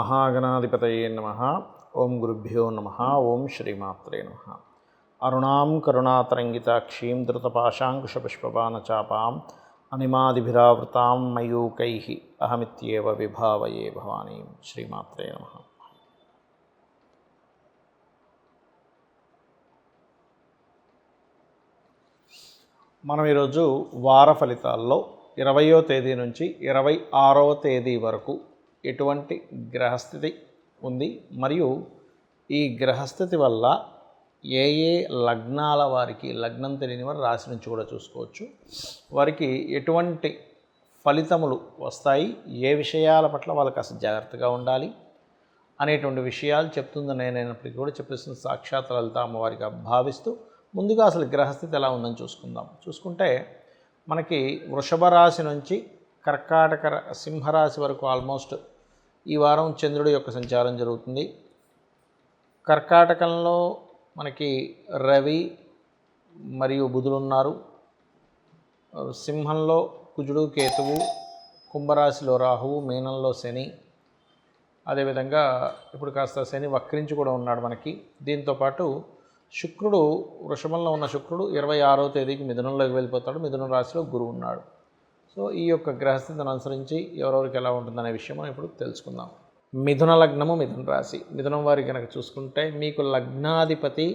మహాగణాధిపతయే నమః. ఓం గురుభ్యో నమః. ఓం శ్రీమాత్రే నమః. అరుణాం కరుణాతరంగితాక్షీం ధృతపాశాంకుశపుష్పబాణచాపాం అనిమాదిభిరావృతాం మయూకైః అహమిత్యేవ విభావయే భవానీం. శ్రీమాత్రే నమః. మనం ఈరోజు వార ఫలితాల్లో 20వ తేదీ నుంచి 26వ తేదీ వరకు ఎటువంటి గ్రహస్థితి ఉంది, మరియు ఈ గ్రహస్థితి వల్ల ఏ ఏ లగ్నాల వారికి, లగ్నం తెలియని వారు రాశి నుంచి కూడా చూసుకోవచ్చు, వారికి ఎటువంటి ఫలితములు వస్తాయి, ఏ విషయాల పట్ల వాళ్ళకి అసలు జాగ్రత్తగా ఉండాలి అనేటువంటి విషయాలు చెప్తుందని నేనైనప్పటికీ కూడా చెప్పేసిన సాక్షాత్ లలిత అమ్మవారిగా భావిస్తూ ముందుగా అసలు గ్రహస్థితి ఎలా ఉందని చూసుకుందాం. చూసుకుంటే మనకి వృషభ రాశి నుంచి కర్కాటక సింహరాశి వరకు ఆల్మోస్ట్ ఈ వారం చంద్రుడి యొక్క సంచారం జరుగుతుంది. కర్కాటకంలో మనకి రవి మరియు బుధులు ఉన్నారు. సింహంలో కుజుడు కేతువు, కుంభరాశిలో రాహువు, మీనంలో శని, అదేవిధంగా ఇప్పుడు కాస్త శని వక్రించి కూడా ఉన్నాడు మనకి. దీంతోపాటు శుక్రుడు, వృషభంలో ఉన్న శుక్రుడు 26వ తేదీకి మిథునంలోకి వెళ్ళిపోతాడు. మిథున రాశిలో గురువు ఉన్నాడు. సో ఈ యొక్క గ్రహస్థితిని అనుసరించి ఎవరెవరికి ఎలా ఉంటుందనే విషయం మనం ఇప్పుడు తెలుసుకుందాం. మిథున లగ్నము, మిథున రాశి. మిథునం వారికి కనుక చూసుకుంటే మీకు లగ్నాధిపతి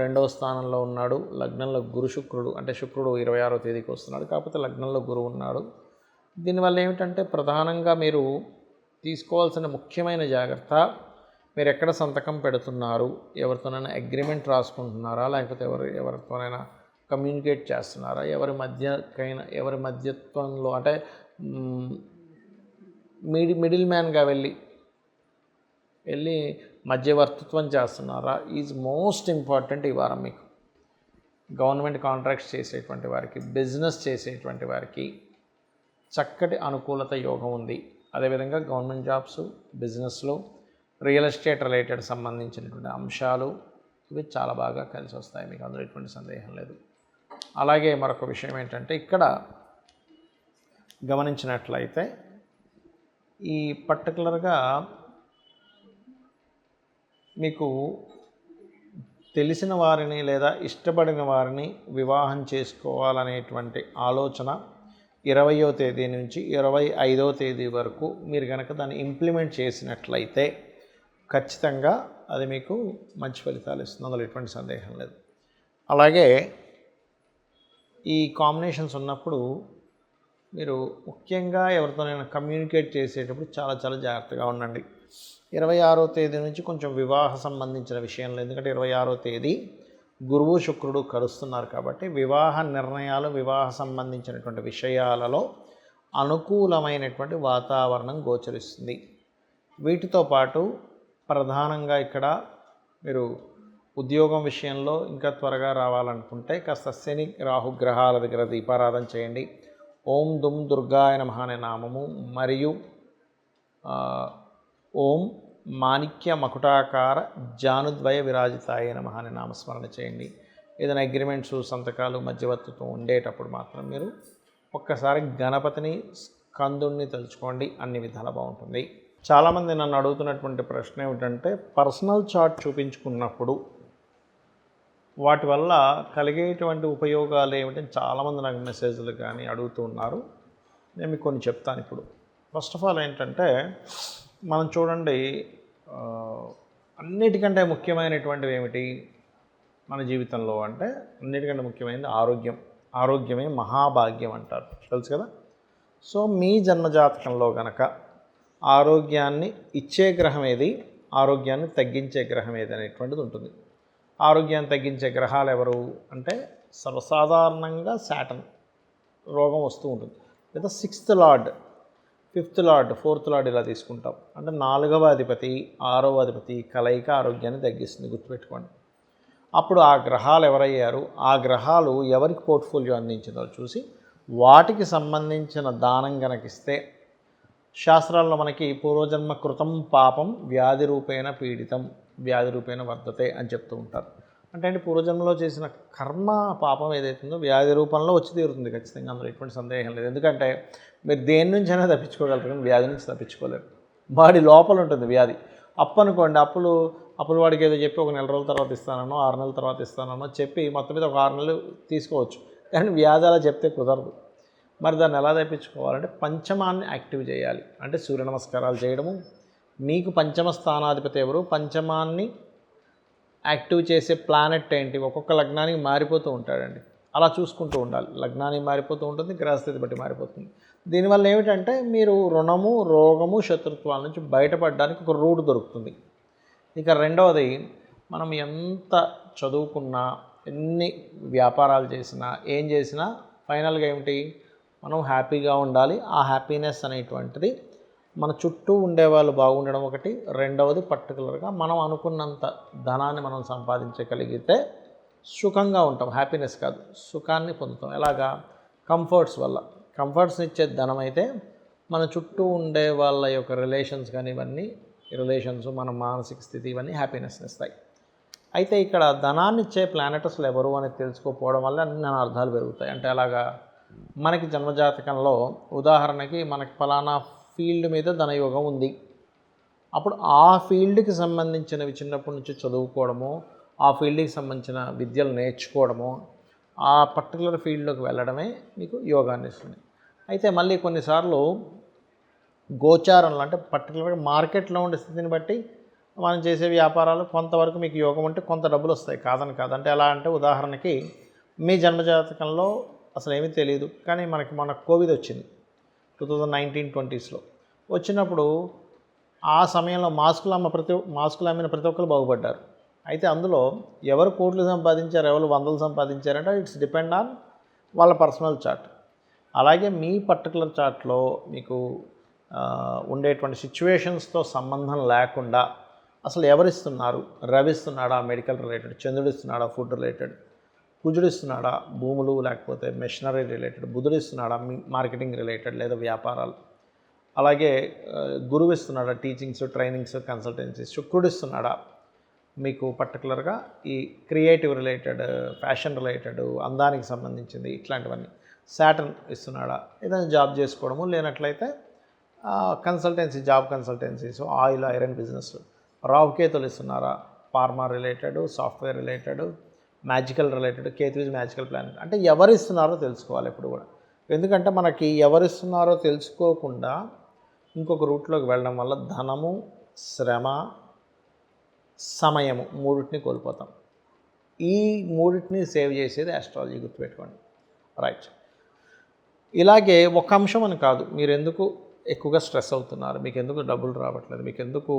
2వ స్థానంలో ఉన్నాడు. లగ్నంలో గురు శుక్రుడు, అంటే శుక్రుడు 26వ తేదీకి వస్తున్నాడు, కాకపోతే లగ్నంలో గురువు ఉన్నాడు. దీనివల్ల ఏమిటంటే ప్రధానంగా మీరు తీసుకోవాల్సిన ముఖ్యమైన జాగ్రత్త, మీరు ఎక్కడ సంతకం పెడుతున్నారు, ఎవరితోనైనా అగ్రిమెంట్ రాసుకుంటున్నారా, లేకపోతే ఎవరితోనైనా కమ్యూనికేట్ చేస్తున్నారా, ఎవరి మధ్యత్వంలో అంటే మిడిల్ మ్యాన్గా వెళ్ళి మధ్యవర్తిత్వం చేస్తున్నారా, ఈజ్ మోస్ట్ ఇంపార్టెంట్ ఈ వారం మీకు. గవర్నమెంట్ కాంట్రాక్ట్స్ చేసేటువంటి వారికి, బిజినెస్ చేసేటువంటి వారికి చక్కటి అనుకూలత యోగం ఉంది. అదేవిధంగా గవర్నమెంట్ జాబ్స్, బిజినెస్లో రియల్ ఎస్టేట్ రిలేటెడ్ సంబంధించినటువంటి అంశాలు ఇవి చాలా బాగా కలిసి వస్తాయి, మీకు అందులో ఎటువంటి సందేహం లేదు. అలాగే మరొక విషయం ఏంటంటే, ఇక్కడ గమనించినట్లయితే ఈ పర్టికులర్గా మీకు తెలిసిన వారిని లేదా ఇష్టపడిన వారిని వివాహం చేసుకోవాలనేటువంటి ఆలోచన 20వ తేదీ నుంచి 25వ తేదీ వరకు మీరు కనుక దాన్ని ఇంప్లిమెంట్ చేసినట్లయితే ఖచ్చితంగా అది మీకు మంచి ఫలితాలు ఇస్తుంది, అందులో ఎటువంటి సందేహం లేదు. అలాగే ఈ కాంబినేషన్స్ ఉన్నప్పుడు మీరు ముఖ్యంగా ఎవరితోనైనా కమ్యూనికేట్ చేసేటప్పుడు చాలా చాలా జాగ్రత్తగా ఉండండి. 26వ తేదీ నుంచి కొంచెం వివాహ సంబంధించిన విషయంలో, ఎందుకంటే 26వ తేదీ గురువు శుక్రుడు కలుస్తున్నారు కాబట్టి వివాహ నిర్ణయాలు, వివాహ సంబంధించినటువంటి విషయాలలో అనుకూలమైనటువంటి వాతావరణం గోచరిస్తుంది. వీటితో పాటు ప్రధానంగా ఇక్కడ మీరు ఉద్యోగం విషయంలో ఇంకా త్వరగా రావాలనుకుంటే కాస్త శని రాహు గ్రహాల దగ్గర దీపారాధన చేయండి. ఓం దుమ్ దుర్గాయ నమః అనే నామము మరియు ఓం మాణిక్య మకుటాకార జానుద్వయ విరాజితాయ నమః అనే నామస్మరణ చేయండి. ఏదైనా అగ్రిమెంట్స్, సంతకాలు, మధ్యవర్తిత్వం ఉండేటప్పుడు మాత్రం మీరు ఒక్కసారి గణపతిని, స్కందుణ్ణి తలుచుకోండి, అన్ని విధాలా బాగుంటుంది. చాలామంది నన్ను అడుగుతున్నటువంటి ప్రశ్న ఏమిటంటే, పర్సనల్ చార్ట్ చూపించుకున్నప్పుడు వాటి వల్ల కలిగేటువంటి ఉపయోగాలు ఏమిటని చాలామంది నాకు మెసేజ్లు కానీ అడుగుతూ ఉన్నారు. నేను మీకు కొన్ని చెప్తాను ఇప్పుడు. ఫస్ట్ ఆఫ్ ఆల్ ఏంటంటే, మనం చూడండి, అన్నిటికంటే ముఖ్యమైనటువంటివి ఏమిటి మన జీవితంలో అంటే, అన్నిటికంటే ముఖ్యమైనది ఆరోగ్యం. ఆరోగ్యమే మహాభాగ్యం అంటారు, తెలుసు కదా. సో మీ జన్మజాతకంలో గనక ఆరోగ్యాన్ని ఇచ్చే గ్రహం ఏది, ఆరోగ్యాన్ని తగ్గించే గ్రహం ఏది అనేటువంటిది ఉంటుంది. ఆరోగ్యాన్ని తగ్గించే గ్రహాలు ఎవరు అంటే, సర్వసాధారణంగా శాటర్న్ రోగం వస్తూ ఉంటుంది, లేదా 6th lord, 5th lord, 4th lord ఇలా తీసుకుంటాం. అంటే 4వ అధిపతి, 6వ అధిపతి కలయిక ఆరోగ్యాన్ని తగ్గిస్తుంది, గుర్తుపెట్టుకోండి. అప్పుడు ఆ గ్రహాలు ఎవరయ్యారు, ఆ గ్రహాలు ఎవరికి పోర్ట్ఫోలియో అందించిందో చూసి వాటికి సంబంధించిన దానం గనకిస్తే, శాస్త్రాల్లో మనకి పూర్వజన్మ కృతం పాపం వ్యాధి రూపేణ పీడితం వ్యాధి రూపేణ వర్ధతే అని చెప్తూ ఉంటారు. అంటే పూర్వజన్మలో చేసిన కర్మ పాపం ఏదైతుందో వ్యాధి రూపంలో వచ్చి తీరుతుంది ఖచ్చితంగా, అందులో ఎటువంటి సందేహం లేదు. ఎందుకంటే మీరు దేని నుంచైనా తప్పించుకోగలరు కానీ వ్యాధి నుంచి తప్పించుకోలేరు. బాడీ లోపల ఉంటుంది వ్యాధి. అప్పు అనుకోండి, అప్పులు వాడికి ఏదో చెప్పి ఒక నెల రోజుల తర్వాత ఇస్తానో 6 నెలల తర్వాత ఇస్తానో చెప్పి మొత్తం మీద ఒక 6 నెలలు తీసుకోవచ్చు. కానీ వ్యాధి అలా చెప్తే కుదరదు. మరి దాన్ని ఎలా తెప్పించుకోవాలంటే పంచమాన్ని యాక్టివ్ చేయాలి. అంటే సూర్య నమస్కారాలు చేయడము. మీకు పంచమ స్థానాధిపతి ఎవరు, పంచమాన్ని యాక్టివ్ చేసే ప్లానెట్ ఏంటి, ఒక్కొక్క లగ్నానికి మారిపోతూ ఉంటాడండి. అలా చూసుకుంటూ ఉండాలి. లగ్నానికి మారిపోతూ ఉంటుంది, గ్రహస్థితి బట్టి మారిపోతుంది. దీనివల్ల ఏమిటంటే మీరు రుణము, రోగము, శత్రుత్వాల నుంచి బయటపడడానికి ఒక రూట్ దొరుకుతుంది. ఇక రెండవది, మనం ఎంత చదువుకున్నా, ఎన్ని వ్యాపారాలు చేసినా, ఏం చేసినా ఫైనల్గా ఏమిటి, మనం హ్యాపీగా ఉండాలి. ఆ హ్యాపీనెస్ అనేటువంటిది మన చుట్టూ ఉండేవాళ్ళు బాగుండడం ఒకటి, రెండవది పర్టికులర్గా మనం అనుకున్నంత ధనాన్ని మనం సంపాదించగలిగితే సుఖంగా ఉంటాం. హ్యాపీనెస్ కాదు, సుఖాన్ని పొందుతాం. ఎలాగా, కంఫర్ట్స్ వల్ల. కంఫర్ట్స్ని ఇచ్చే ధనం అయితే మన చుట్టూ ఉండే వాళ్ళ యొక్క రిలేషన్స్ కానీ ఇవన్నీ రిలేషన్స్, మన మానసిక స్థితి ఇవన్నీ హ్యాపీనెస్ని ఇస్తాయి. అయితే ఇక్కడ ధనాన్ని ఇచ్చే ప్లానెటస్లు ఎవరు అని తెలుసుకోకపోవడం వల్ల అన్ని అర్థాలు పెరుగుతాయి. అంటే అలాగా మనకి జన్మజాతకంలో ఉదాహరణకి మనకి ఫలానా ఫీల్డ్ మీద ధనయోగం ఉంది. అప్పుడు ఆ ఫీల్డ్కి సంబంధించినవి చిన్నప్పటి నుంచి చదువుకోవడము, ఆ ఫీల్డ్కి సంబంధించిన విద్యలు నేర్చుకోవడము, ఆ పర్టికులర్ ఫీల్డ్లోకి వెళ్ళడమే మీకు యోగాన్ని ఇస్తుంది. అయితే మళ్ళీ కొన్నిసార్లు గోచారంలో అంటే పర్టికులర్గా మార్కెట్లో ఉండే స్థితిని బట్టి మనం చేసే వ్యాపారాలు కొంతవరకు మీకు యోగం ఉంటే కొంత డబ్బులు వస్తాయి, కాదని కాదు. అంటే ఎలా అంటే ఉదాహరణకి మీ జన్మజాతకంలో అసలు ఏమీ తెలియదు, కానీ మన కోవిడ్ వచ్చింది 2019-20 వచ్చినప్పుడు ఆ సమయంలో మాస్కులు అమ్మిన ప్రతి ఒక్కరు బాగుపడ్డారు. అయితే అందులో ఎవరు కోట్లు సంపాదించారు, ఎవరు వందలు సంపాదించారంటే ఇట్స్ డిపెండ్ ఆన్ వాళ్ళ పర్సనల్ చార్ట్. అలాగే మీ పర్టికులర్ చార్ట్లో మీకు ఉండేటువంటి సిచ్యువేషన్స్తో సంబంధం లేకుండా అసలు ఎవరిస్తున్నారు, రవి ఇస్తున్నాడా మెడికల్ రిలేటెడ్, చంద్రుడు ఇస్తున్నాడా ఫుడ్ రిలేటెడ్, కుజుడు ఇస్తున్నాడా భూములు లేకపోతే మెషినరీ రిలేటెడ్, బుధుడు ఇస్తున్నాడా మార్కెటింగ్ రిలేటెడ్ లేదా వ్యాపారాలు, అలాగే గురువు ఇస్తున్నాడా టీచింగ్స్, ట్రైనింగ్స్, కన్సల్టెన్సీ, శుక్రుడు ఇస్తున్నాడా మీకు పర్టికులర్గా ఈ క్రియేటివ్ రిలేటెడ్, ఫ్యాషన్ రిలేటెడ్, అందానికి సంబంధించింది ఇట్లాంటివన్నీ, సాటర్న్ ఇస్తున్నాడా, ఏదైనా జాబ్ చేసుకోవడము, లేనట్లయితే consultancy, job consultancies, oil iron business, రావుకేతులు ఇస్తున్నారా, pharma related, software related, magical related, కేతువిజ్ మ్యాజికల్ ప్లానెట్. అంటే ఎవరు ఇస్తున్నారో తెలుసుకోవాలి ఎప్పుడు కూడా. ఎందుకంటే మనకి ఎవరిస్తున్నారో తెలుసుకోకుండా ఇంకొక రూట్లోకి వెళ్ళడం వల్ల ధనము, శ్రమ, సమయము మూడింటిని కోల్పోతాం. ఈ మూడింటిని సేవ్ చేసేది ఆస్ట్రాలజీ, గుర్తుపెట్టుకోండి. రైట్. ఇలాగే ఒక అంశం అని కాదు, మీరు ఎందుకు ఎక్కువగా స్ట్రెస్ అవుతున్నారు, మీకు ఎందుకు డబ్బులు రావట్లేదు, మీకు ఎందుకు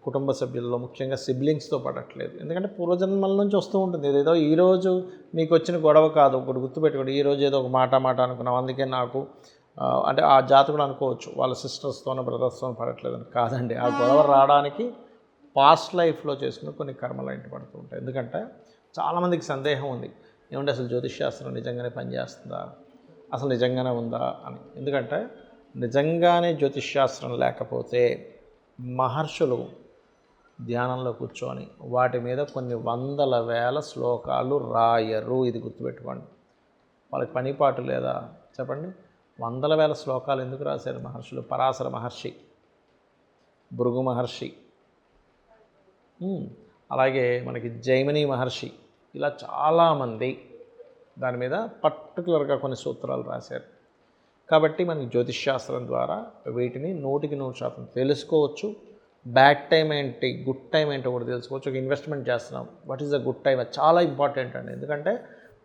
కుటుంబ సభ్యుల్లో ముఖ్యంగా సిబ్లింగ్స్తో పడట్లేదు, ఎందుకంటే పూర్వజన్మల నుంచి వస్తూ ఉంటుంది. ఏదో ఈరోజు మీకు వచ్చిన గొడవ కాదు, ఒకటి గుర్తుపెట్టుకోండి. ఈరోజు ఏదో ఒక మాట అనుకున్నాం, అందుకే నాకు అంటే ఆ జాతకుడు అనుకోవచ్చు వాళ్ళ సిస్టర్స్తోనో బ్రదర్స్తోనో పడట్లేదని. కాదండి, ఆ గొడవ రావడానికి పాస్ట్ లైఫ్లో చేసుకుని కొన్ని కర్మలు ఇంటి పడుతూ ఉంటాయి. ఎందుకంటే చాలామందికి సందేహం ఉంది, ఏమంటే అసలు జ్యోతిష్శాస్త్రం నిజంగానే పనిచేస్తుందా, అసలు నిజంగానే ఉందా అని. ఎందుకంటే నిజంగానే జ్యోతిష్శాస్త్రం లేకపోతే మహర్షులు ధ్యానంలో కూర్చొని వాటి మీద కొన్ని వందల వేల శ్లోకాలు రాయరు. ఇది గుర్తుపెట్టుకోండి. వాళ్ళకి పనిపాటు లేదా చెప్పండి? వందల వేల శ్లోకాలు ఎందుకు రాశారు మహర్షులు? పరాశర మహర్షి, భృగు మహర్షి, అలాగే మనకి జైమిని మహర్షి, ఇలా చాలామంది దాని మీద పర్టికులర్గా కొన్ని సూత్రాలు రాశారు. కాబట్టి మనకి జ్యోతిష్శాస్త్రం ద్వారా వీటిని 100% తెలుసుకోవచ్చు. బ్యాడ్ టైం ఏంటి, గుడ్ టైం ఏంటో కూడా తెలుసుకోవచ్చు. ఒక ఇన్వెస్ట్మెంట్ చేస్తున్నాం, what is the good time, అది చాలా ఇంపార్టెంట్ అండి. ఎందుకంటే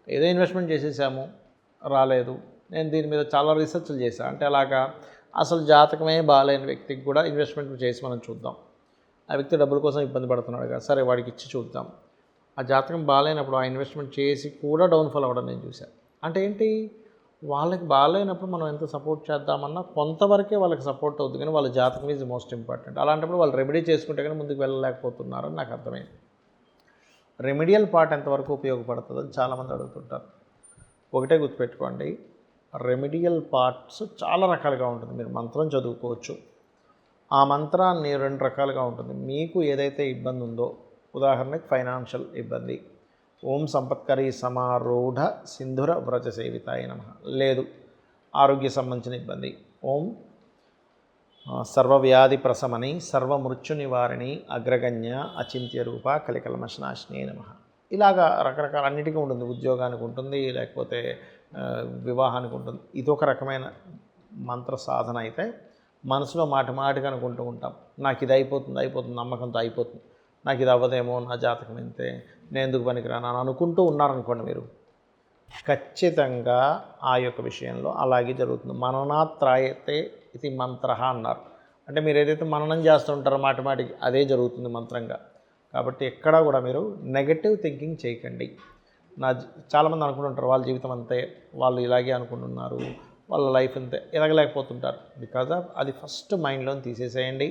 ఏదో ఇన్వెస్ట్మెంట్ చేసేసాము, రాలేదు. నేను దీని మీద చాలా రీసెర్చ్లు చేశాను. అంటే అలాగా అసలు జాతకమే బాగాలేని వ్యక్తికి కూడా ఇన్వెస్ట్మెంట్ చేసి మనం చూద్దాం. ఆ వ్యక్తి డబ్బుల కోసం ఇబ్బంది పడుతున్నాడు కదా, సరే వాడికి ఇచ్చి చూద్దాం. ఆ జాతకం బాగాలేనప్పుడు ఆ ఇన్వెస్ట్మెంట్ చేసి కూడా డౌన్ఫాల్ అవ్వడం నేను చూశాను. అంటే ఏంటి, వాళ్ళకి బాగాలేనప్పుడు మనం ఎంత సపోర్ట్ చేద్దామన్నా కొంతవరకే వాళ్ళకి సపోర్ట్ అవుతుంది, కానీ వాళ్ళ జాతకం ఈజ్ మోస్ట్ ఇంపార్టెంట్. అలాంటప్పుడు వాళ్ళు రెమెడీ చేసుకుంటే కానీ ముందుకు వెళ్ళలేకపోతున్నారని నాకు అర్థమైంది. రెమెడియల్ పార్ట్ ఎంతవరకు ఉపయోగపడుతుందని చాలామంది అడుగుతుంటారు. ఒకటే గుర్తుపెట్టుకోండి, రెమెడియల్ పార్ట్స్ చాలా రకాలుగా ఉంటుంది. మీరు మంత్రం చదువుకోవచ్చు, ఆ మంత్రాన్ని 2 రకాలుగా ఉంటుంది. మీకు ఏదైతే ఇబ్బంది ఉందో, ఉదాహరణకి ఫైనాన్షియల్ ఇబ్బంది, ఓం సంపత్కరీ సమారూఢ సింధుర వ్రజ సేవితాయ నమః, లేదు ఆరోగ్య సంబంధించిన ఇబ్బంది, ఓం సర్వవ్యాధి ప్రశమని సర్వమృత్యు నివారిణి అగ్రగణ్య అచింత్య రూప కలికల్మషనాశినే నమః. ఇలాగా రకరకాల అన్నిటికీ ఉంటుంది. ఉద్యోగానికి ఉంటుంది, లేకపోతే వివాహానికి ఉంటుంది. ఇదొక రకమైన మంత్ర సాధన అయితే మనసులో మాటికి అనుకుంటూ ఉంటాం, నాకు ఇది అయిపోతుంది నమ్మకంతో అయిపోతుంది, నాకు ఇది అవ్వదేమో, నా జాతకం ఇంతే, నేను ఎందుకు పనికిరాను అని అనుకుంటూ ఉన్నారనుకోండి, మీరు ఖచ్చితంగా ఆ యొక్క విషయంలో అలాగే జరుగుతుంది. మననాత్రాయతే ఇది మంత్ర అన్నారు. అంటే మీరు ఏదైతే మననం చేస్తుంటారో మాటికి అదే జరుగుతుంది మంత్రంగా. కాబట్టి ఎక్కడా కూడా మీరు నెగటివ్ థింకింగ్ చేయకండి. చాలామంది అనుకుంటుంటారు వాళ్ళ జీవితం అంతే, వాళ్ళు ఇలాగే అనుకుంటున్నారు, వాళ్ళ లైఫ్ అంతే, ఎదగలేకపోతుంటారు. బికాజ్ ఆఫ్ అది ఫస్ట్ మైండ్లోని తీసేసేయండి.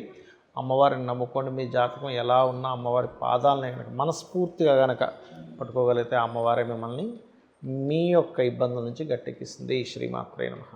అమ్మవారిని నమ్ముకోండి. మీ జాతకం ఎలా ఉన్నా అమ్మవారి పాదాలని కనుక మనస్ఫూర్తిగా కనుక పట్టుకోగలిగితే అమ్మవారే మిమ్మల్ని మీ యొక్క ఇబ్బందుల నుంచి గట్టెక్కిస్తుంది. శ్రీమాత్రే నమః.